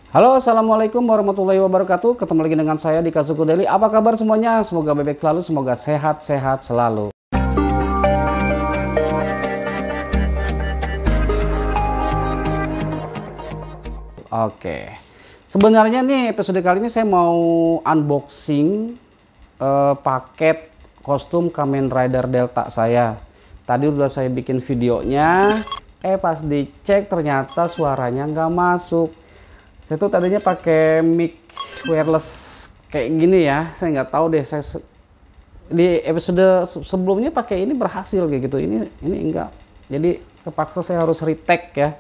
Halo, assalamualaikum warahmatullahi wabarakatuh. Ketemu lagi dengan saya di Kazuku Daily. Apa kabar semuanya? Semoga baik selalu, semoga sehat-sehat selalu. Oke, sebenarnya nih episode kali ini saya mau unboxing paket kostum Kamen Rider Delta saya. Tadi udah saya bikin videonya, pas dicek ternyata suaranya nggak masuk. Saya tuh tadinya pakai mic wireless kayak gini ya, saya nggak tahu deh, saya di episode sebelumnya pakai ini berhasil kayak gitu, ini enggak, jadi terpaksa saya harus retake ya.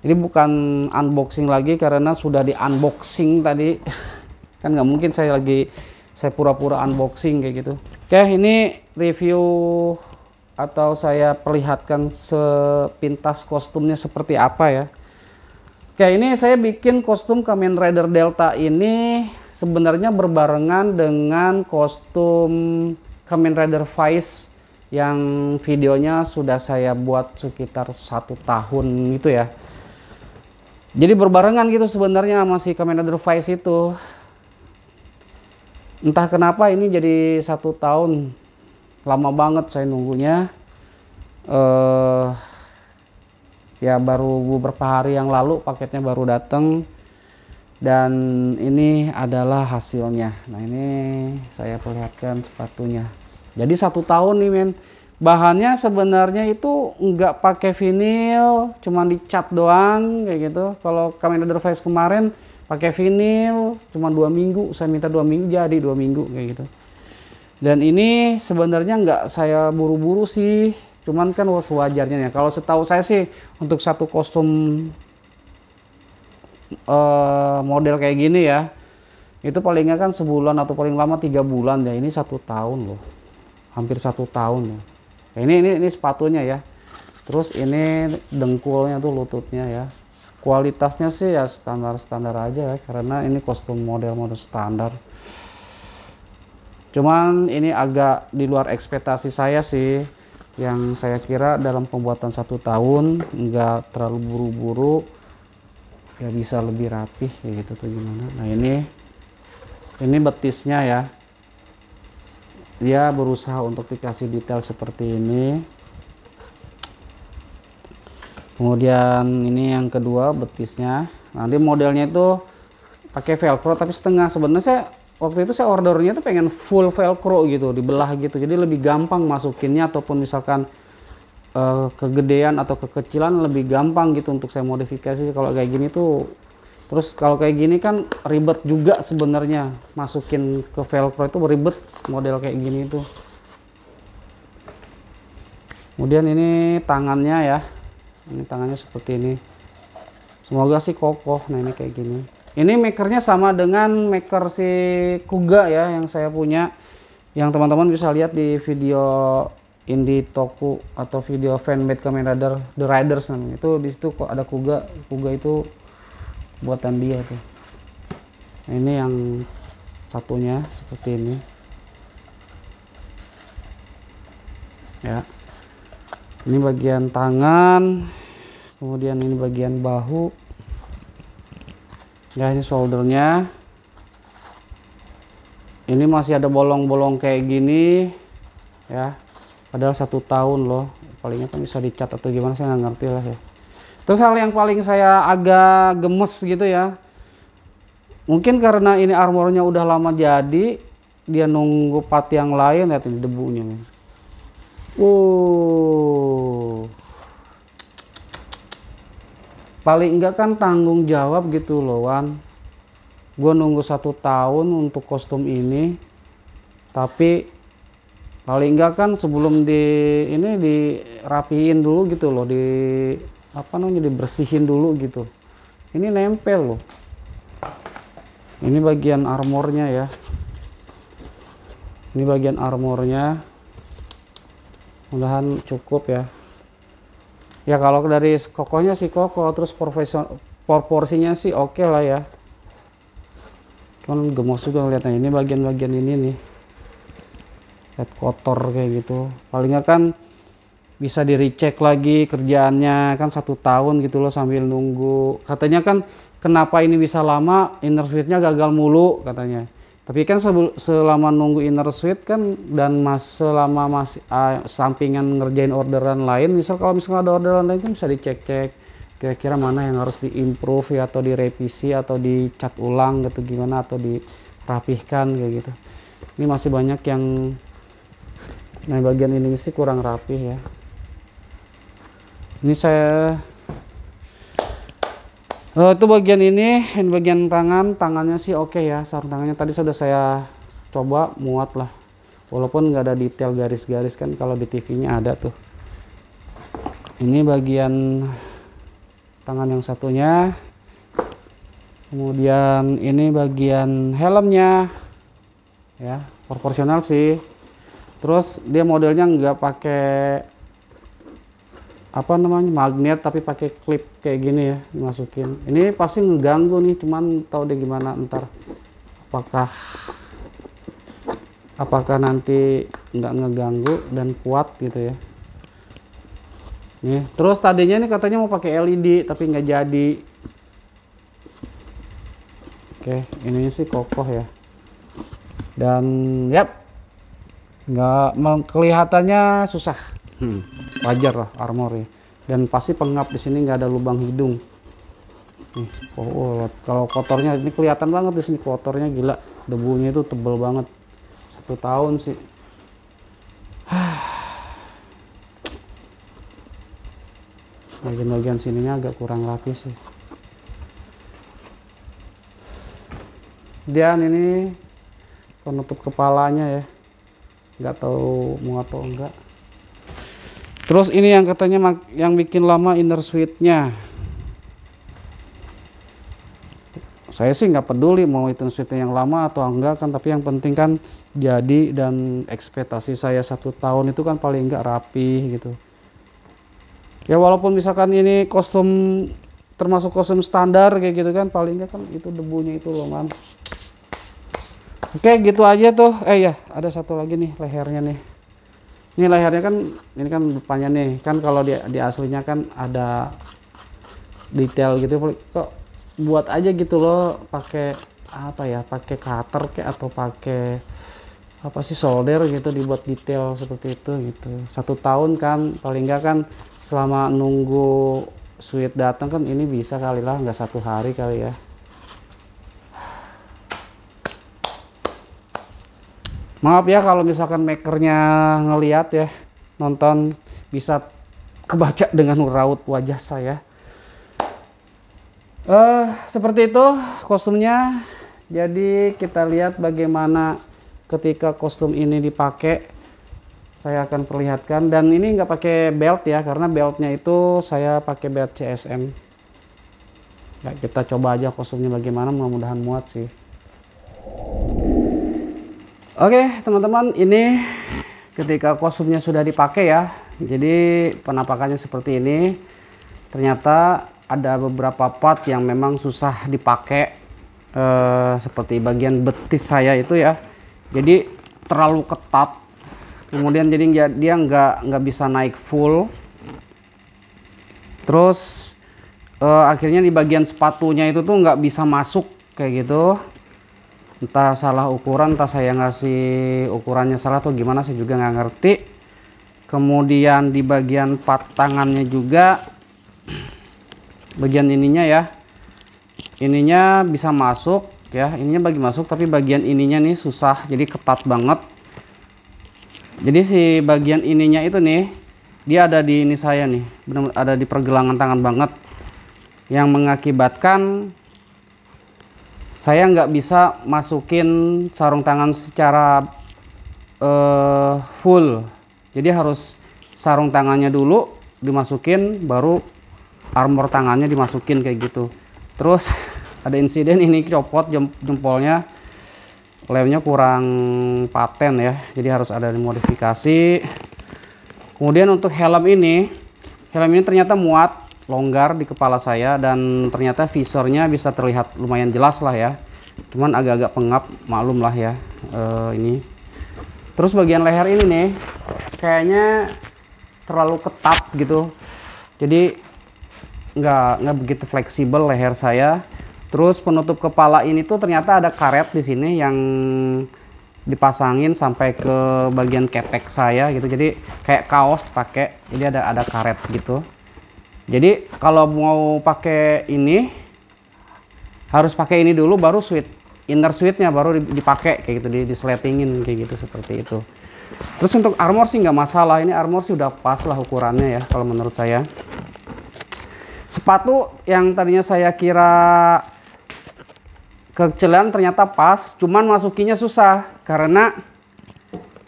Ini bukan unboxing lagi karena sudah di unboxing tadi kan nggak mungkin saya pura-pura unboxing kayak gitu. Oke, ini review atau saya perlihatkan sepintas kostumnya seperti apa ya. Oke, ini saya bikin kostum Kamen Rider Delta ini sebenarnya berbarengan dengan kostum Kamen Rider Vice yang videonya sudah saya buat sekitar 1 tahun gitu ya. Jadi berbarengan gitu sebenarnya masih Kamen Rider Vice itu. Entah kenapa ini jadi 1 tahun, lama banget saya nunggunya. Ya baru beberapa hari yang lalu paketnya baru datang dan ini adalah hasilnya. Nah, ini saya perlihatkan sepatunya. Jadi 1 tahun nih men. Bahannya sebenarnya itu nggak pakai vinil, cuman dicat doang kayak gitu. Kalau Kamen Rider Vice kemarin pakai vinil, cuma 2 minggu. Saya minta 2 minggu jadi 2 minggu kayak gitu. Dan ini sebenarnya nggak saya buru-buru sih, cuman kan sewajarnya ya. Kalau setahu saya sih untuk satu kostum model kayak gini ya, itu palingnya kan sebulan atau paling lama 3 bulan ya. Ini 1 tahun loh, hampir 1 tahun loh. Nah, ini sepatunya ya. Terus ini dengkulnya tuh, lututnya ya. Kualitasnya sih ya standar-standar aja ya, karena ini kostum model-model standar. Cuman ini agak di luar ekspektasi saya sih. Yang saya kira dalam pembuatan 1 tahun nggak terlalu buru-buru, ya bisa lebih rapih kayak gitu tuh gimana. Nah, ini betisnya ya. Dia berusaha untuk dikasih detail seperti ini. Kemudian ini yang kedua betisnya. Nanti modelnya itu pakai velcro tapi setengah. Sebenarnya waktu itu saya ordernya tuh pengen full velcro gitu, dibelah gitu. Jadi lebih gampang masukinnya, ataupun misalkan kegedean atau kekecilan lebih gampang gitu untuk saya modifikasi. Kalau kayak gini tuh, terus kalau kayak gini kan ribet juga sebenarnya, masukin ke velcro itu ribet model kayak gini tuh. Kemudian ini tangannya ya, ini tangannya seperti ini, semoga sih kokoh. Nah, ini kayak gini. Ini makernya sama dengan maker si Kuga ya yang saya punya, yang teman-teman bisa lihat di video Indie Toku atau video fanmade Kamen Rider The Riders namanya. Itu di situ kok ada Kuga itu buatan dia tuh. Nah, ini yang satunya seperti ini ya. Ini bagian tangan, kemudian ini bagian bahu ya. Ini shouldernya, ini masih ada bolong-bolong kayak gini ya, padahal 1 tahun loh. Palingnya kan bisa dicat atau gimana, saya nggak ngerti lah ya. Terus hal yang paling saya agak gemes gitu ya, mungkin karena ini armornya udah lama jadi, dia nunggu part yang lain. Lihat ini debunya nih. Paling enggak kan tanggung jawab gitu loh Wan. Gue nunggu 1 tahun untuk kostum ini, tapi paling enggak kan sebelum ini dirapiin dulu gitu loh, dibersihin dulu gitu. Ini nempel loh. Ini bagian armornya ya. Ini bagian armornya. Mudahan cukup ya. Ya kalau dari kokohnya sih kokoh, terus proporsinya sih oke lah ya. Cuman gemes juga ngeliatnya. Ini bagian-bagian ini nih, lihat kotor kayak gitu. Palingnya kan bisa di recheck lagi kerjaannya kan 1 tahun gitu loh sambil nunggu. Katanya kan kenapa ini bisa lama, inner suite-nya gagal mulu katanya. Tapi kan selama nunggu inner suite kan dan selama masih sampingan ngerjain orderan lain, misal kalau misalnya ada orderan lain kan bisa dicek-cek kira-kira mana yang harus diimprove ya, atau direvisi atau dicat ulang gitu gimana, atau dirapihkan kayak gitu. Ini masih banyak yang bagian ini sih kurang rapih ya. Ini saya itu bagian ini bagian tangannya sih oke ya, sarung tangannya tadi sudah saya coba muat lah, walaupun nggak ada detail garis-garis kan kalau di TV-nya ada tuh. Ini bagian tangan yang satunya, kemudian ini bagian helmnya ya, proporsional sih. Terus dia modelnya nggak pakai apa namanya magnet, tapi pakai klip kayak gini ya, dimasukin. Ini pasti ngeganggu nih, cuman tahu deh gimana ntar, apakah nanti nggak ngeganggu dan kuat gitu ya. Nih, terus tadinya ini katanya mau pakai LED tapi nggak jadi. Oke, ini sih kokoh ya. Dan yap, nggak kelihatannya susah. Wajar lah armor ya. Dan pasti pengap di sini nggak ada lubang hidung. Nih, kalau kotornya ini kelihatan banget di sini, kotornya gila. Debunya itu tebel banget. 1 tahun sih. Bagian-bagian sininya agak kurang rapi sih. Dan ini penutup kepalanya ya, nggak tahu mau atau enggak. Terus ini yang katanya yang bikin lama inner suite-nya. Saya sih nggak peduli mau inner suite-nya yang lama atau enggak kan, tapi yang penting kan jadi, dan ekspektasi saya 1 tahun itu kan paling enggak rapi gitu. Ya walaupun misalkan ini kostum termasuk kostum standar kayak gitu kan, paling enggak kan itu debunya itu loh man. Oke gitu aja tuh. Ya ada satu lagi nih lehernya nih. Ini lehernya kan, ini kan depannya nih kan, kalau di aslinya kan ada detail gitu, kok buat aja gitu loh pakai apa ya, pakai cutter kayak atau pakai apa sih, solder gitu, dibuat detail seperti itu gitu. 1 tahun kan paling enggak kan, selama nunggu suite datang kan ini bisa kali lah, nggak 1 hari kali ya. Maaf ya kalau misalkan makernya ngeliat ya, nonton bisa kebaca dengan raut wajah saya. Seperti itu kostumnya. Jadi kita lihat bagaimana ketika kostum ini dipakai. Saya akan perlihatkan, dan ini nggak pakai belt ya, karena beltnya itu saya pakai belt CSM. Ya, kita coba aja kostumnya bagaimana, mudah-mudahan muat sih. Oke teman-teman, ini ketika kostumnya sudah dipakai ya, jadi penampakannya seperti ini. Ternyata ada beberapa part yang memang susah dipakai, seperti bagian betis saya itu ya, jadi terlalu ketat. Kemudian jadi dia nggak bisa naik full. Terus akhirnya di bagian sepatunya itu tuh nggak bisa masuk kayak gitu. Entah salah ukuran, entah saya ngasih ukurannya salah atau gimana, saya juga nggak ngerti. Kemudian di bagian tangannya juga, bagian ininya ya, ininya bisa masuk ya, ininya bagi masuk, tapi bagian ininya nih susah, jadi ketat banget. Jadi si bagian ininya itu nih, dia ada di ini saya nih, benar-benar ada di pergelangan tangan banget, yang mengakibatkan saya nggak bisa masukin sarung tangan secara full. Jadi harus sarung tangannya dulu dimasukin, baru armor tangannya dimasukin kayak gitu. Terus ada insiden ini, copot jempolnya, lemnya kurang paten ya, jadi harus ada dimodifikasi. Kemudian untuk helm ini ternyata muat, longgar di kepala saya, dan ternyata visornya bisa terlihat lumayan jelas lah ya, cuman agak-agak pengap, maklum lah ya. Ini terus bagian leher ini nih kayaknya terlalu ketat gitu, jadi nggak begitu fleksibel leher saya. Terus penutup kepala ini tuh ternyata ada karet di sini yang dipasangin sampai ke bagian ketek saya gitu. Jadi kayak kaos pakai. Jadi ada karet gitu. Jadi kalau mau pakai ini harus pakai ini dulu baru inner suite-nya baru dipakai kayak gitu, disletingin kayak gitu seperti itu. Terus untuk armor sih nggak masalah. Ini armor sih udah pas lah ukurannya ya kalau menurut saya. Sepatu yang tadinya saya kira kecelian ternyata pas, cuman masukinya susah karena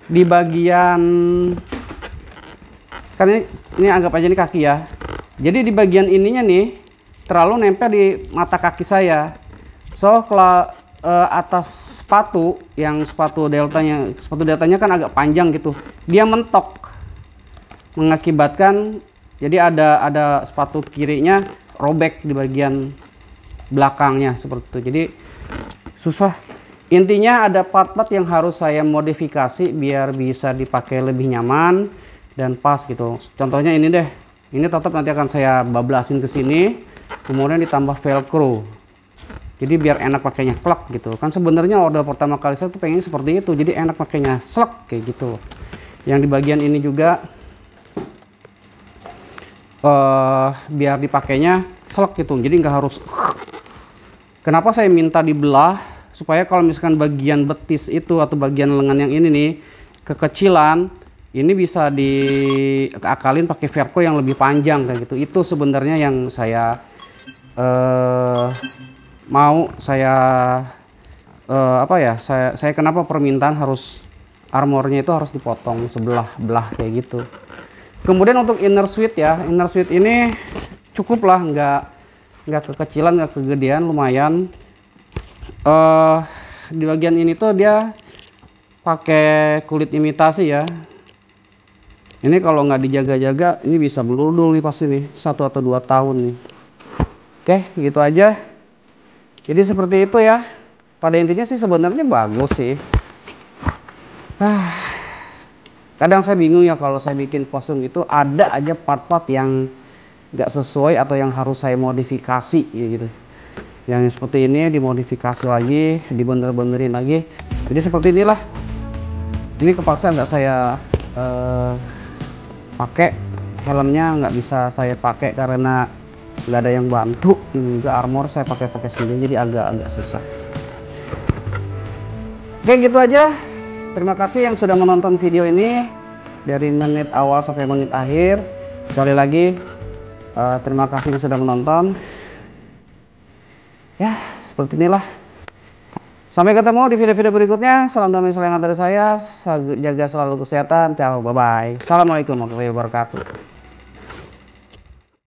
di bagian kan ini anggap aja ini kaki ya. Jadi di bagian ininya nih terlalu nempel di mata kaki saya. So kalau atas sepatu yang sepatu deltanya kan agak panjang gitu, dia mentok mengakibatkan jadi ada sepatu kirinya robek di bagian belakangnya seperti itu. Jadi susah. Intinya ada part-part yang harus saya modifikasi biar bisa dipakai lebih nyaman dan pas gitu. Contohnya ini deh. Ini tetap nanti akan saya bablasin ke sini, kemudian ditambah velcro. Jadi biar enak pakainya klek gitu. Kan sebenarnya order pertama kali saya tuh pengen seperti itu. Jadi enak pakainya slek kayak gitu. Yang di bagian ini juga biar dipakainya slek gitu. Jadi nggak harus. Kenapa saya minta dibelah? Supaya kalau misalkan bagian betis itu atau bagian lengan yang ini nih kekecilan, ini bisa diakalin pakai velcro yang lebih panjang kayak gitu. Itu sebenarnya yang saya mau apa ya? Saya kenapa permintaan harus armornya itu harus dipotong sebelah kayak gitu. Kemudian untuk inner suite ya, inner suite ini cukup lah, nggak kekecilan, nggak kegedean, lumayan. Di bagian ini tuh dia pakai kulit imitasi ya. Ini kalau nggak dijaga-jaga ini bisa berudul nih pasti nih 1 atau 2 tahun nih. Oke, gitu aja. Jadi seperti itu ya. Pada intinya sih sebenarnya bagus sih. Kadang saya bingung ya kalau saya bikin kostum itu ada aja part-part yang nggak sesuai atau yang harus saya modifikasi ya gitu. Yang seperti ini dimodifikasi lagi, dibener-benerin lagi. Jadi seperti inilah. Ini kepaksa nggak saya pakai helmnya, nggak bisa saya pakai karena nggak ada yang bantu. Juga armor saya pakai sendiri, jadi agak susah. Oke, gitu aja. Terima kasih yang sudah menonton video ini dari menit awal sampai menit akhir. Sekali lagi terima kasih yang sudah menonton. Ya, seperti inilah. Sampai ketemu di video-video berikutnya. Salam damai sejahtera dari saya. Jaga selalu kesehatan. Ciao, bye-bye. Assalamualaikum warahmatullahi wabarakatuh.